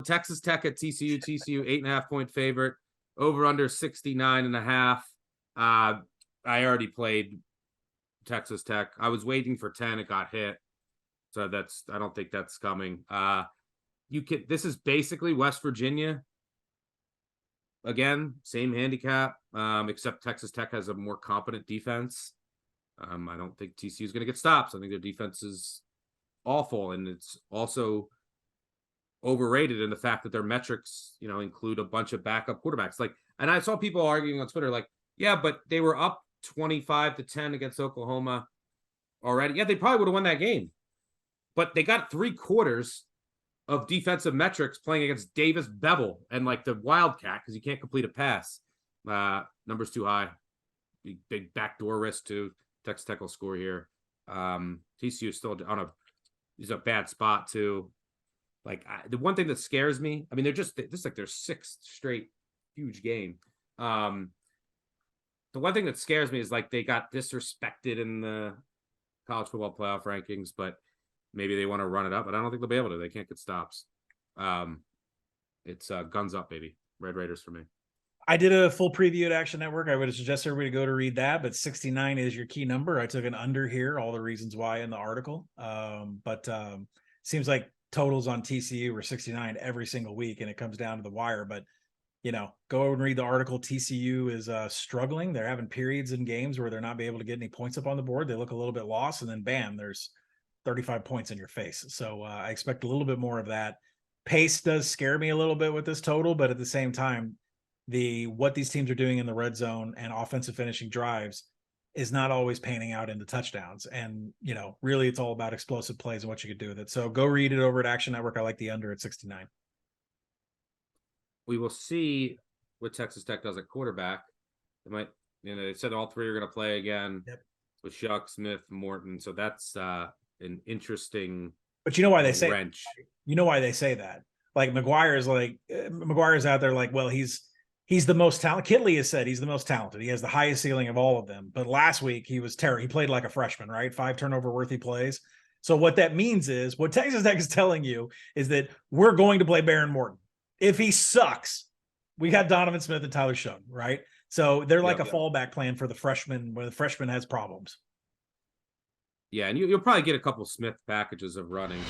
Texas Tech at TCU. TCU 8.5-point favorite. Over under 69.5. I already played Texas Tech. I was waiting for 10. It got hit. So I don't think that's coming. This is basically West Virginia. Again, same handicap, except Texas Tech has a more competent defense. I don't think TCU is going to get stops. I think their defense is awful, and it's also overrated in the fact that their metrics, include a bunch of backup quarterbacks. And I saw people arguing on Twitter, yeah, but they were up 25-10 against Oklahoma already. Yeah, they probably would have won that game, but they got 3 quarters of defensive metrics playing against Davis Bevel and the Wildcat because he can't complete a pass. Numbers too high. Big backdoor risk too. Texas Tech will score here. TCU is still he's a bad spot too. The one thing that scares me, they're just their 6th straight huge game. The one thing that scares me is they got disrespected in the college football playoff rankings, but maybe they want to run it up, but I don't think they'll be able to. They can't get stops. It's guns up, baby. Red Raiders for me. I did a full preview at Action Network. I would suggest everybody go to read that, but 69 is your key number. I took an under here, all the reasons why in the article. But seems like totals on TCU were 69 every single week, and it comes down to the wire. But, go over and read the article. TCU is struggling. They're having periods in games where they're not able to get any points up on the board. They look a little bit lost, and then bam, there's 35 points in your face. So I expect a little bit more of that. Pace does scare me a little bit with this total, but at the same time, what these teams are doing in the red zone and offensive finishing drives is not always panning out into touchdowns. And, really it's all about explosive plays and what you could do with it. So go read it over at Action Network. I like the under at 69. We will see what Texas Tech does at quarterback. They might, they said all 3 are going to play again. Yep. With Shuck, Smith, Morton. So that's an interesting. But you know why they say wrench. You know why they say that? McGuire's out there well, he's the most talented. Kitley has said he's the most talented. He has the highest ceiling of all of them. But last week he was terrible. He played like a freshman, right? 5 turnover worthy plays. So what that means is what Texas Tech is telling you is that we're going to play Baron Morton. If he sucks, we got Donovan Smith and Tyler Shung, right? So they're a fallback plan for the freshman when the freshman has problems. Yeah, and you'll probably get a couple Smith packages of running.